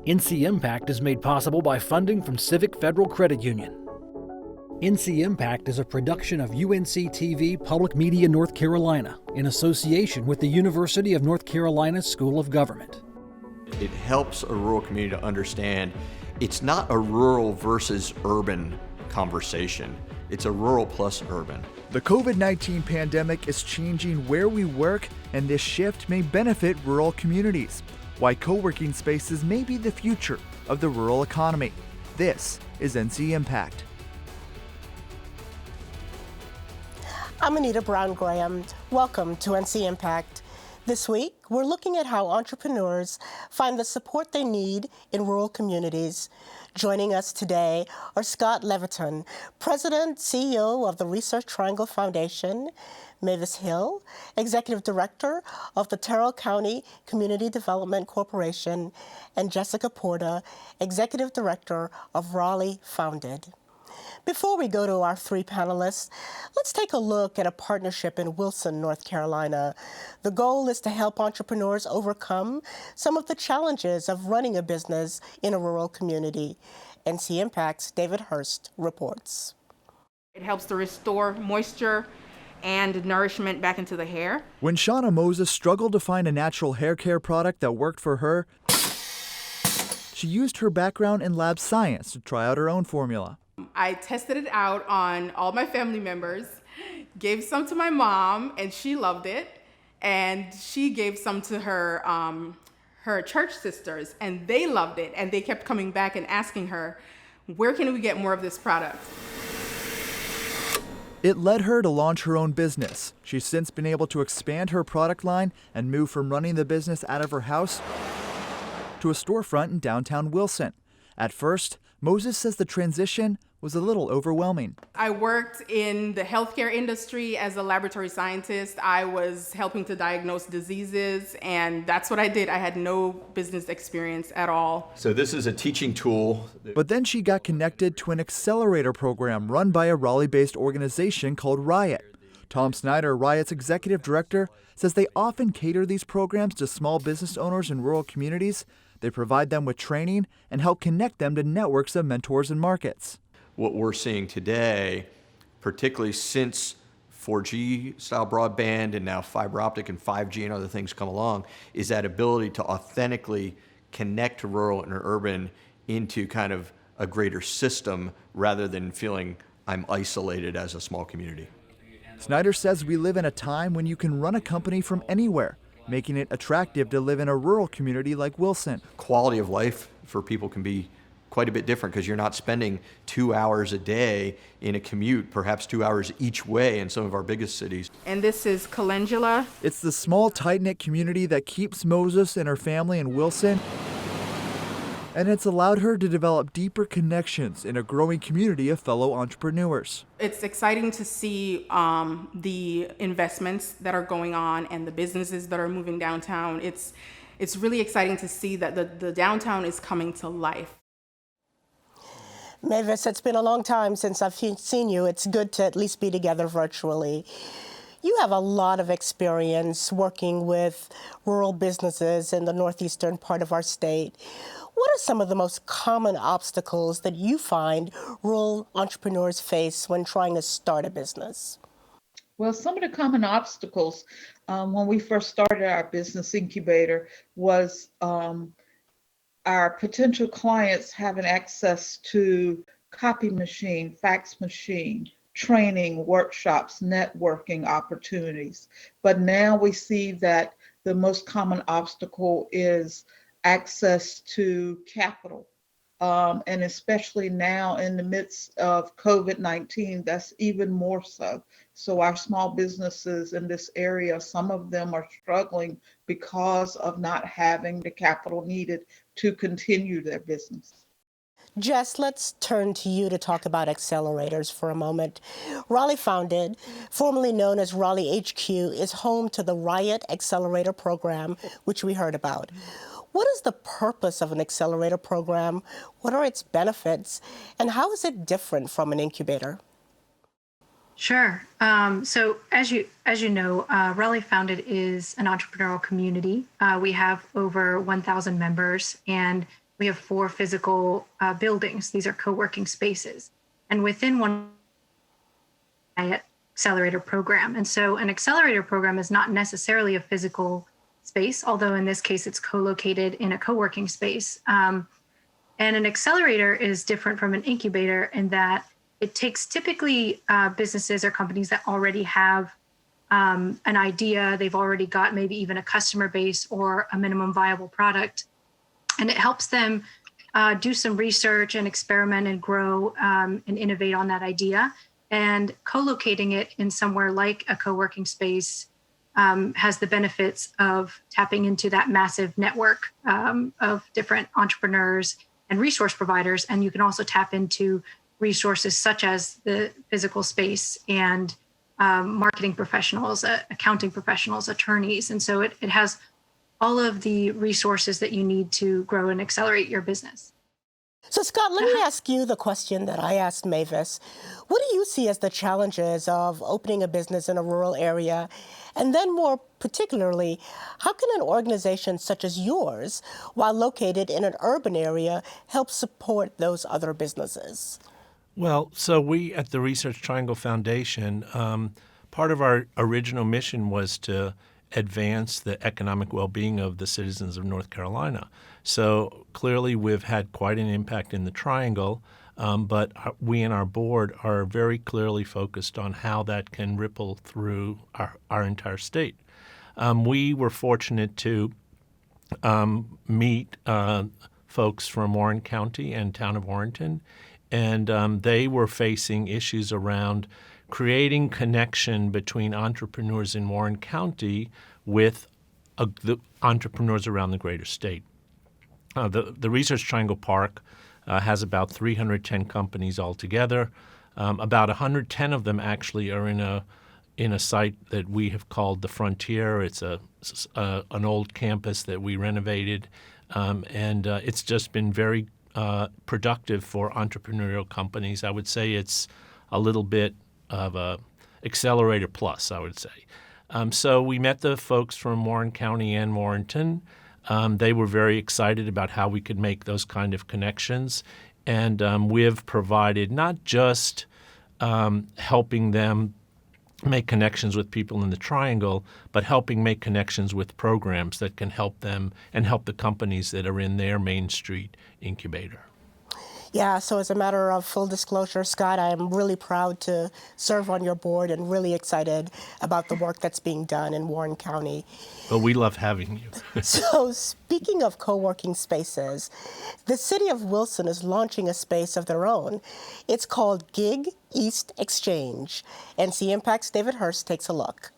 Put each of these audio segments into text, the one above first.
NC Impact is made possible by funding from Civic Federal Credit Union. NC Impact is a production of UNC TV Public Media North Carolina in association with the University of North Carolina School of Government. It helps a rural community to understand it's not a rural versus urban conversation. It's a rural plus urban. The COVID-19 pandemic is changing where we work, and this shift may benefit rural communities. Why co-working spaces may be the future of the rural economy. This is NC Impact. I'm Anita Brown-Graham. Welcome to NC Impact. This week, we're looking at how entrepreneurs find the support they need in rural communities. Joining us today are Scott Leviton, President, CEO of the Research Triangle Foundation, Mavis Hill, Executive Director of the Terrell County Community Development Corporation, and Jessica Porta, Executive Director of Raleigh Founded. Before we go to our three panelists, let's take a look at a partnership in Wilson, North Carolina. The goal is to help entrepreneurs overcome some of the challenges of running a business in a rural community. NC Impact's David Hurst reports. It helps to restore moisture and nourishment back into the hair. When Shauna Moses struggled to find a natural hair care product that worked for her, she used her background in lab science to try out her own formula. I tested it out on all my family members, gave some to my mom, and she loved it. And she gave some to her church sisters, and they loved it. And they kept coming back and asking her, where can we get more of this product? It led her to launch her own business. She's since been able to expand her product line and move from running the business out of her house to a storefront in downtown Wilson. At first, Moses says the transition was a little overwhelming. I worked in the healthcare industry as a laboratory scientist. I was helping to diagnose diseases, and that's what I did. I had no business experience at all. So this is a teaching tool. But then she got connected to an accelerator program run by a Raleigh-based organization called Riot. Tom Snyder, Riot's executive director, says they often cater these programs to small business owners in rural communities. They provide them with training and help connect them to networks of mentors and markets. What we're seeing today, particularly since 4G style broadband and now fiber optic and 5G and other things come along, is that ability to authentically connect rural and urban into kind of a greater system rather than feeling I'm isolated as a small community. Snyder says we live in a time when you can run a company from anywhere, making it attractive to live in a rural community like Wilson. Quality of life for people can be quite a bit different because you're not spending 2 hours a day in a commute, perhaps 2 hours each way in some of our biggest cities. And this is calendula. It's the small, tight-knit community that keeps Moses and her family in Wilson, and it's allowed her to develop deeper connections in a growing community of fellow entrepreneurs. It's exciting to see the investments that are going on and the businesses that are moving downtown. It's really exciting to see that the downtown is coming to life. Mavis, it's been a long time since I've seen you. It's good to at least be together virtually. You have a lot of experience working with rural businesses in the northeastern part of our state. What are some of the most common obstacles that you find rural entrepreneurs face when trying to start a business? Well, some of the common obstacles when we first started our business incubator was our potential clients having access to copy machine, fax machine, training, workshops, networking opportunities. But now we see that the most common obstacle is access to capital. And especially now in the midst of COVID-19, that's even more so. So our small businesses in this area, some of them are struggling because of not having the capital needed to continue their business. Jess, let's turn to you to talk about accelerators for a moment. Raleigh Founded, formerly known as Raleigh HQ, is home to the Riot Accelerator Program, which we heard about. What is the purpose of an accelerator program? What are its benefits? And how is it different from an incubator? Sure. So as you know, Raleigh Founded is an entrepreneurial community. We have over 1,000 members, and we have 4 physical buildings. These are co-working spaces. And within one accelerator program. And so an accelerator program is not necessarily a physical space, although in this case it's co-located in a co-working space. And an accelerator is different from an incubator in that it takes typically businesses or companies that already have an idea, they've already got maybe even a customer base or a minimum viable product, and it helps them do some research and experiment and grow and innovate on that idea. And co-locating it in somewhere like a co-working space has the benefits of tapping into that massive network of different entrepreneurs and resource providers. And you can also tap into resources such as the physical space and marketing professionals, accounting professionals, attorneys. And so it has all of the resources that you need to grow and accelerate your business. So, Scott, let me ask you the question that I asked Mavis. What do you see as the challenges of opening a business in a rural area? And then more particularly, how can an organization such as yours, while located in an urban area, help support those other businesses? Well, so we at the Research Triangle Foundation, part of our original mission was to advance the economic well-being of the citizens of North Carolina. So clearly we've had quite an impact in the Triangle, but we and our board are very clearly focused on how that can ripple through our entire state. We were fortunate to meet folks from Warren County and town of Warrenton, and they were facing issues around creating connection between entrepreneurs in Warren County with the entrepreneurs around the greater state. The Research Triangle Park has about 310 companies altogether. About 110 of them actually are in a site that we have called the Frontier. It's an old campus that we renovated, and it's just been very productive for entrepreneurial companies. I would say it's a little bit of a accelerator plus, I would say. So we met the folks from Warren County and Warrenton. They were very excited about how we could make those kind of connections. And we've provided not just helping them make connections with people in the Triangle, but helping make connections with programs that can help them and help the companies that are in their Main Street incubator. Yeah, so as a matter of full disclosure, Scott, I am really proud to serve on your board and really excited about the work that's being done in Warren County. Well, we love having you. So speaking of co-working spaces, the city of Wilson is launching a space of their own. It's called Gig East Exchange. NC Impact's David Hurst takes a look.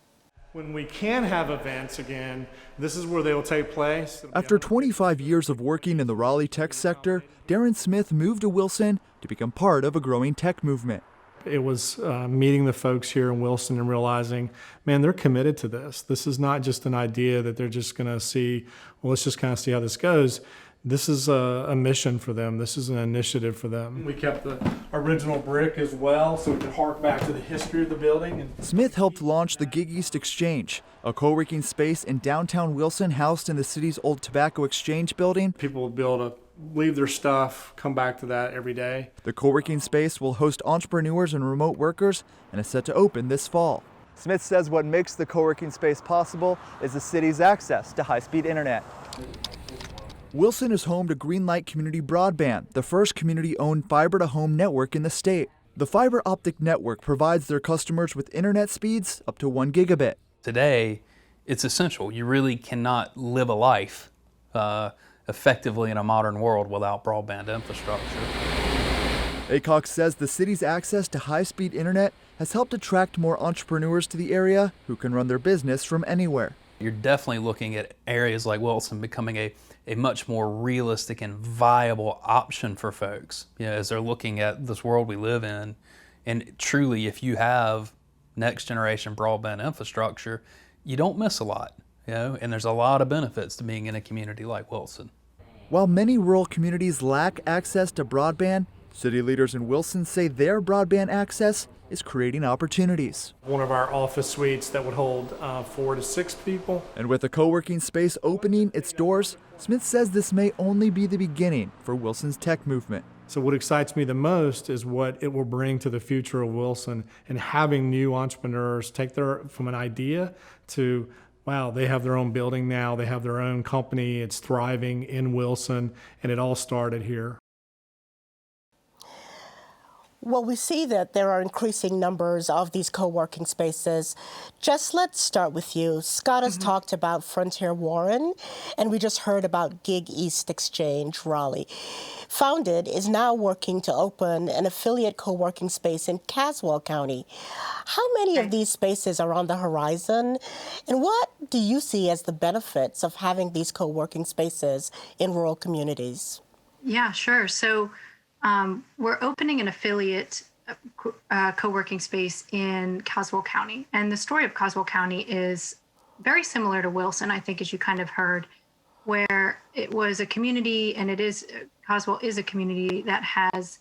When we can have events again, this is where they will take place. After 25 years of working in the Raleigh tech sector, Darren Smith moved to Wilson to become part of a growing tech movement. It was meeting the folks here in Wilson and realizing, man, they're committed to this. This is not just an idea that they're just going to see, well, let's just kind of see how this goes. This is a mission for them. This is an initiative for them. We kept the original brick as well, so we could hark back to the history of the building. Smith helped launch the Gig East Exchange, a co-working space in downtown Wilson housed in the city's old tobacco exchange building. People will be able to leave their stuff, come back to that every day. The co-working space will host entrepreneurs and remote workers and is set to open this fall. Smith says what makes the co-working space possible is the city's access to high-speed internet. Wilson is home to Greenlight Community Broadband, the first community-owned fiber-to-home network in the state. The fiber optic network provides their customers with internet speeds up to 1 gigabit. Today, it's essential. You really cannot live a life effectively in a modern world without broadband infrastructure. Acox says the city's access to high-speed internet has helped attract more entrepreneurs to the area who can run their business from anywhere. You're definitely looking at areas like Wilson becoming a much more realistic and viable option for folks, as they're looking at this world we live in. And truly, if you have next generation broadband infrastructure, you don't miss a lot, and there's a lot of benefits to being in a community like Wilson. While many rural communities lack access to broadband, city leaders in Wilson say their broadband access is creating opportunities. One of our office suites that would hold 4 to 6 people. And with the co-working space opening its doors, Smith says this may only be the beginning for Wilson's tech movement. So what excites me the most is what it will bring to the future of Wilson and having new entrepreneurs take from an idea to, wow, they have their own building now, they have their own company, it's thriving in Wilson, and it all started here. Well, we see that there are increasing numbers of these co-working spaces. Jess, let's start with you. Scott has talked about Frontier Warren, and we just heard about Gig East Exchange Raleigh. Founded is now working to open an affiliate co-working space in Caswell County. How many of these spaces are on the horizon, and what do you see as the benefits of having these co-working spaces in rural communities? Yeah, sure. So we're opening an affiliate co-working space in Caswell County. And the story of Caswell County is very similar to Wilson, I think, as you kind of heard, where it was a community, and Caswell is a community that has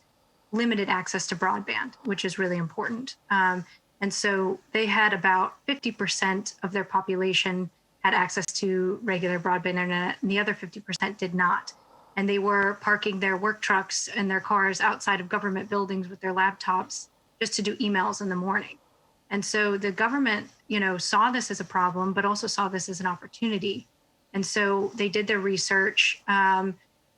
limited access to broadband, which is really important. And so they had about 50% of their population had access to regular broadband internet, and the other 50% did not. And they were parking their work trucks and their cars outside of government buildings with their laptops just to do emails in the morning. And so the government, saw this as a problem, but also saw this as an opportunity. And so they did their research.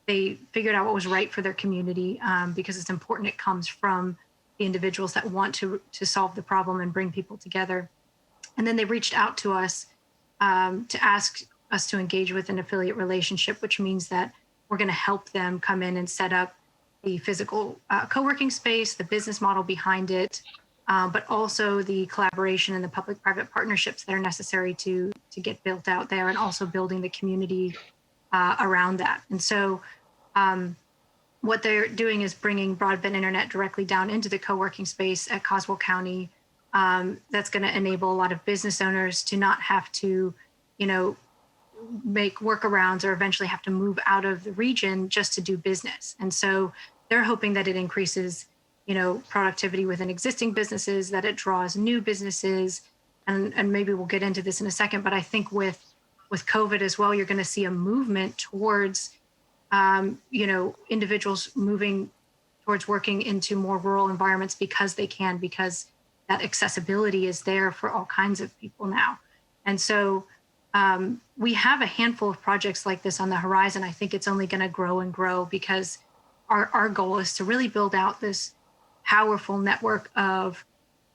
They figured out what was right for their community because it's important. It comes from the individuals that want to solve the problem and bring people together. And then they reached out to us to ask us to engage with an affiliate relationship, which means that we're going to help them come in and set up the physical co-working space, the business model behind it, but also the collaboration and the public-private partnerships that are necessary to get built out there, and also building the community around that. And so what they're doing is bringing broadband internet directly down into the co-working space at Caswell County. That's going to enable a lot of business owners to not have to, make workarounds or eventually have to move out of the region just to do business. And so they're hoping that it increases, productivity within existing businesses, that it draws new businesses. And maybe we'll get into this in a second, but I think with COVID as well, you're going to see a movement towards, individuals moving towards working into more rural environments because that accessibility is there for all kinds of people now. And so we have a handful of projects like this on the horizon. I think it's only going to grow and grow because our goal is to really build out this powerful network of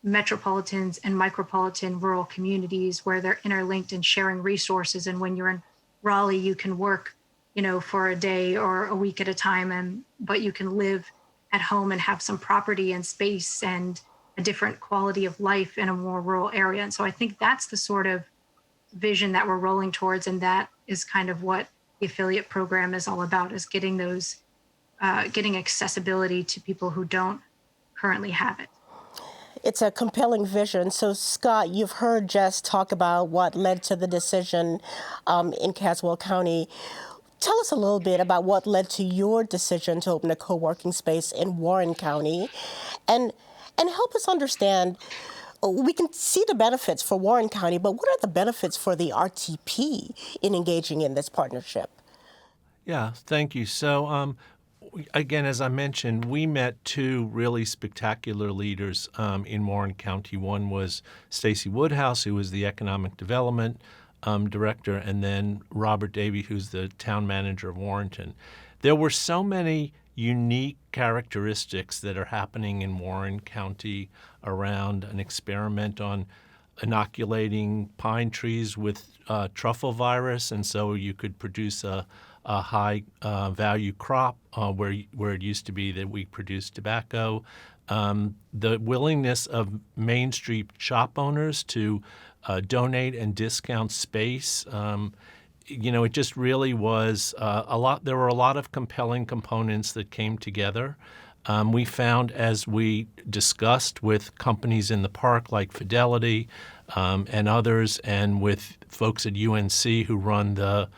metropolitans and micropolitan rural communities where they're interlinked and sharing resources. And when you're in Raleigh, you can work, for a day or a week at a time, but you can live at home and have some property and space and a different quality of life in a more rural area. And so I think that's the sort of vision that we're rolling towards, and that is kind of what the affiliate program is all about, is getting getting accessibility to people who don't currently have it. It's a compelling vision. So, Scott, you've heard Jess talk about what led to the decision in Caswell County. Tell us a little bit about what led to your decision to open a co-working space in Warren County, and help us understand. We can see the benefits for Warren County, but what are the benefits for the RTP in engaging in this partnership? Yeah, thank you. So, again, as I mentioned, we met two really spectacular leaders in Warren County. One was Stacy Woodhouse, who was the economic development director, and then Robert Davey, who's the town manager of Warrenton. There were so many unique characteristics that are happening in Warren County around an experiment on inoculating pine trees with truffle virus, and so you could produce a high value crop where it used to be that we produced tobacco. The willingness of Main Street shop owners to donate and discount space. It just really was a lot. There were a lot of compelling components that came together. We found, as we discussed with companies in the park like Fidelity and others, and with folks at UNC who run the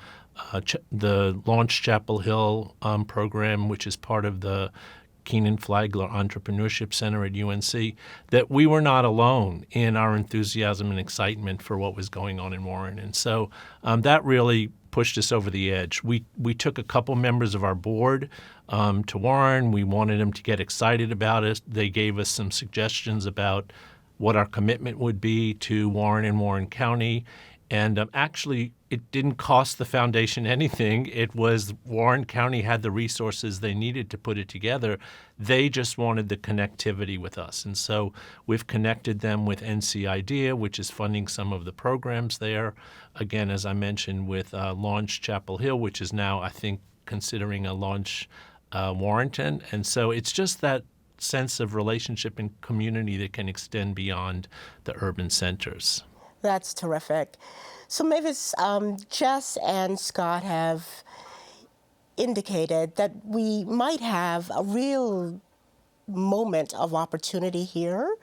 Launch Chapel Hill program, which is part of the Keenan Flagler Entrepreneurship Center at UNC, that we were not alone in our enthusiasm and excitement for what was going on in Warren. And so that really pushed us over the edge. We took a couple members of our board to Warren. We wanted them to get excited about it. They gave us some suggestions about what our commitment would be to Warren and Warren County. And actually, it didn't cost the foundation anything. It was Warren County had the resources they needed to put it together. They just wanted the connectivity with us. And so we've connected them with NC IDEA, which is funding some of the programs there. Again, as I mentioned, with Launch Chapel Hill, which is now, I think, considering a Launch Warrenton. And so it's just that sense of relationship and community that can extend beyond the urban centers. That's terrific. So Mavis, Jess and Scott have indicated that we might have a real moment of opportunity here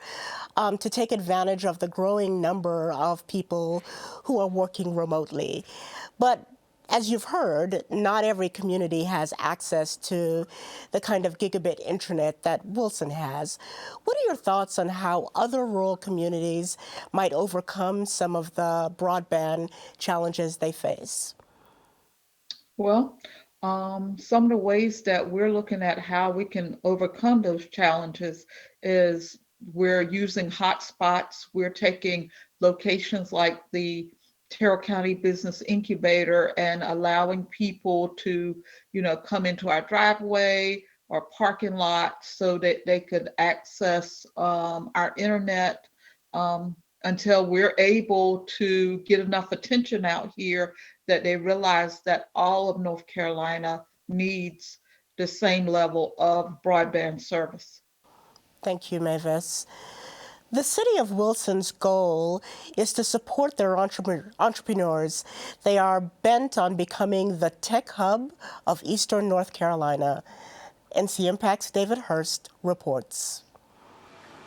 to take advantage of the growing number of people who are working remotely. But as you've heard, not every community has access to the kind of gigabit internet that Wilson has. What are your thoughts on how other rural communities might overcome some of the broadband challenges they face? Well, some of the ways that we're looking at how we can overcome those challenges is we're using hotspots. We're taking locations like the Terrell County Business Incubator and allowing people to, come into our driveway or parking lot so that they could access our internet until we're able to get enough attention out here that they realize that all of North Carolina needs the same level of broadband service. Thank you, Mavis. The City of Wilson's goal is to support their entrepreneurs. They are bent on becoming the tech hub of Eastern North Carolina. NC Impact's David Hurst reports.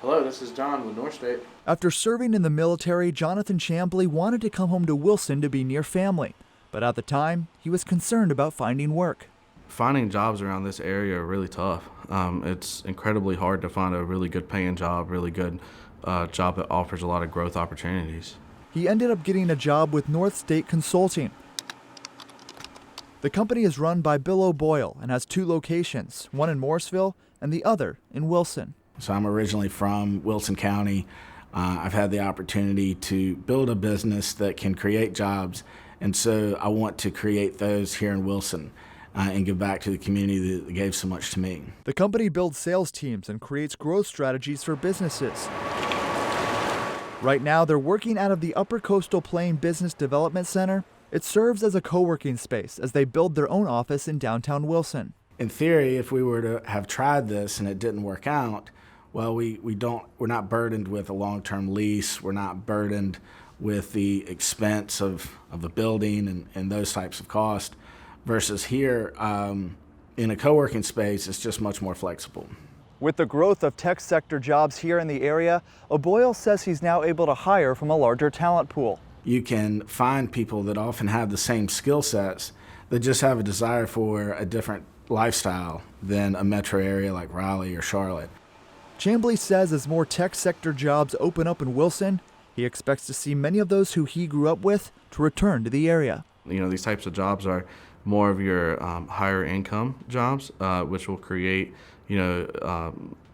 Hello, this is John with North State. After serving in the military, Jonathan Chambly wanted to come home to Wilson to be near family. But at the time, he was concerned about finding work. Finding jobs around this area are really tough. It's incredibly hard to find a really good paying job, really good job that offers a lot of growth opportunities. He ended up getting a job with North State Consulting. The company is run by Bill O'Boyle and has 2 locations, one in Morrisville and the other in Wilson. So I'm originally from Wilson County. I've had the opportunity to build a business that can create jobs, and so I want to create those here in Wilson and give back to the community that gave so much to me. The company builds sales teams and creates growth strategies for businesses. Right now, they're working out of the Upper Coastal Plain Business Development Center. It serves as a co-working space as they build their own office in downtown Wilson. In theory, if we were to have tried this and it didn't work out, well, we're not burdened with a long-term lease. We're not burdened with the expense of a building and those types of costs. Versus here, in a co-working space, it's just much more flexible. With the growth of tech sector jobs here in the area, O'Boyle says he's now able to hire from a larger talent pool. You can find people that often have the same skill sets that just have a desire for a different lifestyle than a metro area like Raleigh or Charlotte. Chambly says as more tech sector jobs open up in Wilson, he expects to see many of those who he grew up with to return to the area. These types of jobs are more of your higher income jobs, which will create,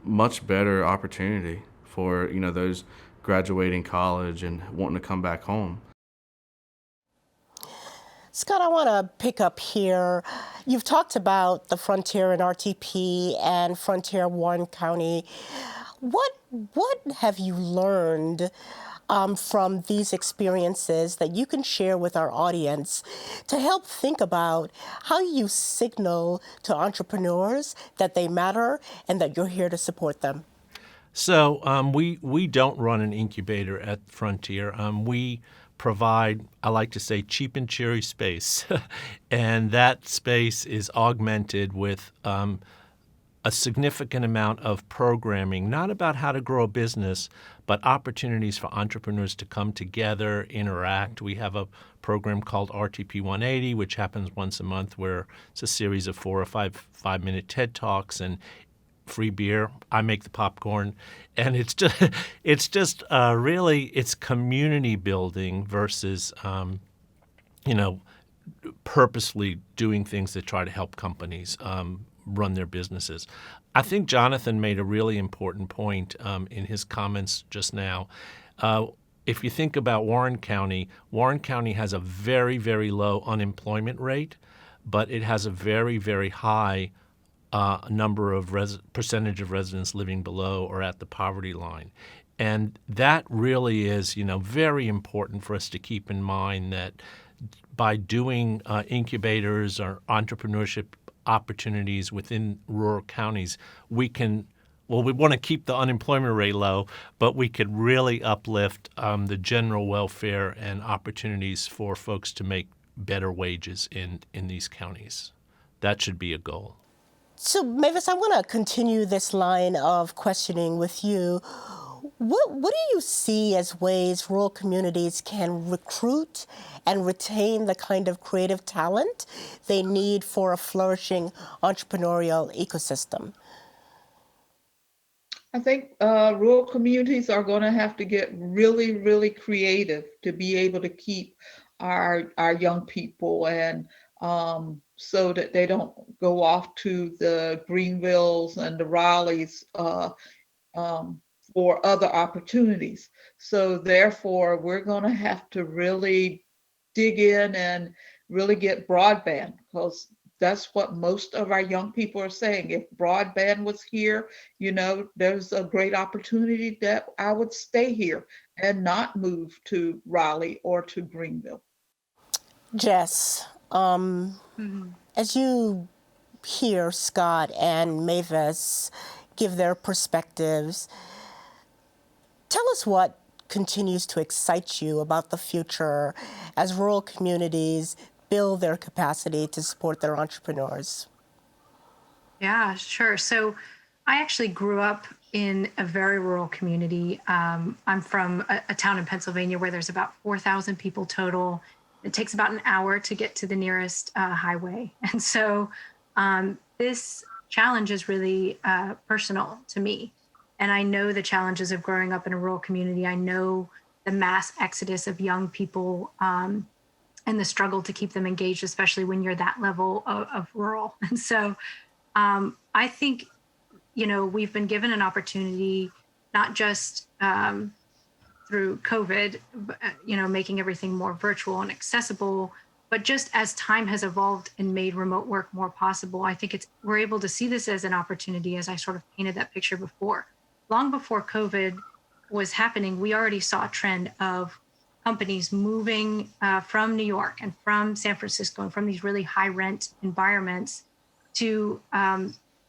much better opportunity for, those graduating college and wanting to come back home. Scott, I want to pick up here. You've talked about the Frontier and RTP and Frontier Warren County. What have you learned from these experiences that you can share with our audience to help think about how you signal to entrepreneurs that they matter and that you're here to support them? So we don't run an incubator at Frontier. We provide, I like to say, cheap and cheery space. And that space is augmented with a significant amount of programming, not about how to grow a business, but opportunities for entrepreneurs to come together, interact. We have a program called RTP 180, which happens once a month, where it's a series of 4 or 5-minute TED Talks and free beer. I make the popcorn, and it's just really it's community building versus purposely doing things that try to help companies run their businesses. I think Jonathan made a really important point in his comments just now. If you think about Warren County has a very, very low unemployment rate, but it has a very, very high number of percentage of residents living below or at the poverty line. And that really is, very important for us to keep in mind that by doing incubators or entrepreneurship opportunities within rural counties, we want to keep the unemployment rate low, but we could really uplift the general welfare and opportunities for folks to make better wages in these counties. That should be a goal. So, Mavis, I want to continue this line of questioning with you. What do you see as ways rural communities can recruit and retain the kind of creative talent they need for a flourishing entrepreneurial ecosystem? I think rural communities are going to have to get really, really creative to be able to keep our young people, and so that they don't go off to the Greenvilles and the Raleighs for other opportunities. So therefore, we're going to have to really dig in and really get broadband, because that's what most of our young people are saying. If broadband was here, there's a great opportunity that I would stay here and not move to Raleigh or to Greenville. Jess, as you hear Scott and Mavis give their perspectives, tell us what continues to excite you about the future as rural communities build their capacity to support their entrepreneurs. Yeah, sure. So I actually grew up in a very rural community. I'm from a town in Pennsylvania where there's about 4,000 people total. It takes about an hour to get to the nearest highway. And so this challenge is really personal to me. And I know the challenges of growing up in a rural community. I know the mass exodus of young people and the struggle to keep them engaged, especially when you're that level of rural. And so I think, we've been given an opportunity, not just through COVID, making everything more virtual and accessible, but just as time has evolved and made remote work more possible, I think we're able to see this as an opportunity, as I sort of painted that picture before. Long before COVID was happening, we already saw a trend of companies moving from New York and from San Francisco and from these really high rent environments to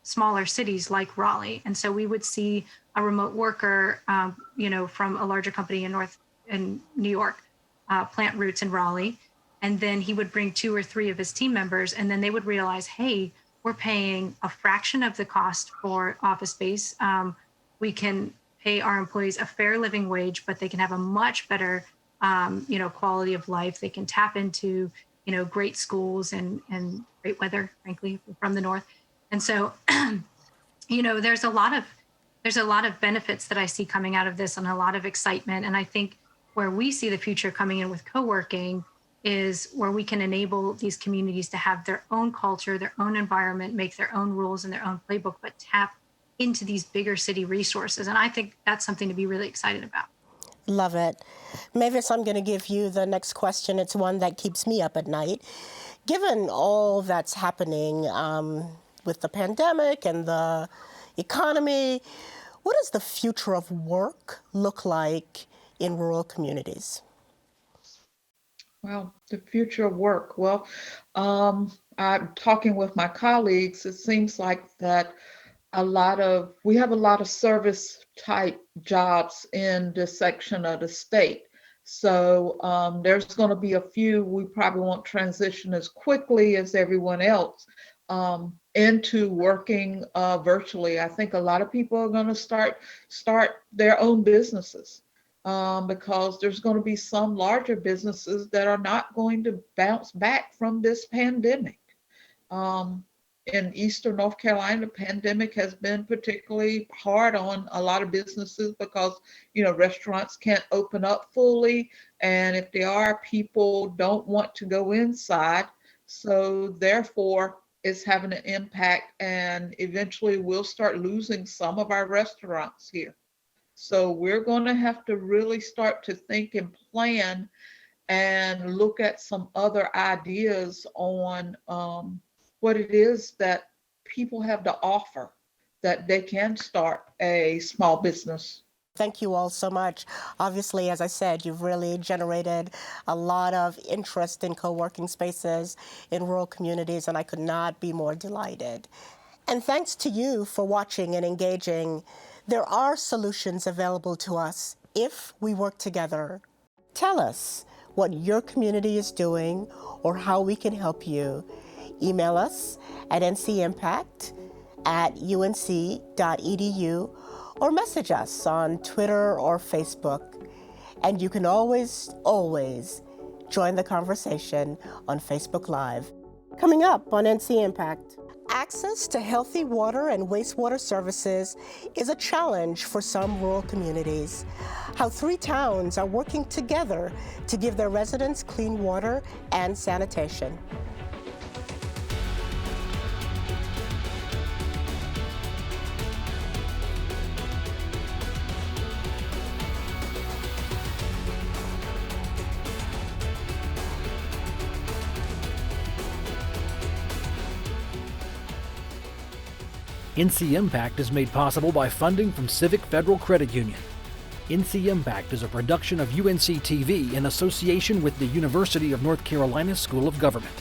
smaller cities like Raleigh. And so we would see a remote worker, from a larger company in New York, plant roots in Raleigh. And then he would bring 2 or 3 of his team members, and then they would realize, hey, we're paying a fraction of the cost for office space. We can pay our employees a fair living wage, but they can have a much better, quality of life. They can tap into, great schools and great weather, frankly, if we're from the north. And so, there's a lot of benefits that I see coming out of this, and a lot of excitement. And I think where we see the future coming in with co-working is where we can enable these communities to have their own culture, their own environment, make their own rules and their own playbook, but tap into these bigger city resources. And I think that's something to be really excited about. Love it. Mavis, I'm going to give you the next question. It's one that keeps me up at night. Given all that's happening with the pandemic and the economy, what does the future of work look like in rural communities? Well, the future of work. Well, I'm talking with my colleagues. It seems like that we have a lot of service type jobs in this section of the state. So there's going to be a few, we probably won't transition as quickly as everyone else into working virtually. I think a lot of people are going to start their own businesses because there's going to be some larger businesses that are not going to bounce back from this pandemic. in Eastern North Carolina, the pandemic has been particularly hard on a lot of businesses because, restaurants can't open up fully. And if they are, people don't want to go inside. So therefore, it's having an impact, and eventually we'll start losing some of our restaurants here. So we're going to have to really start to think and plan and look at some other ideas on what it is that people have to offer, that they can start a small business. Thank you all so much. Obviously, as I said, you've really generated a lot of interest in co-working spaces in rural communities, and I could not be more delighted. And thanks to you for watching and engaging. There are solutions available to us if we work together. Tell us what your community is doing or how we can help you. Email us at ncimpact@unc.edu or message us on Twitter or Facebook. And you can always join the conversation on Facebook Live. Coming up on NC Impact, access to healthy water and wastewater services is a challenge for some rural communities. How 3 towns are working together to give their residents clean water and sanitation. NC Impact is made possible by funding from Civic Federal Credit Union. NC Impact is a production of UNC TV in association with the University of North Carolina School of Government.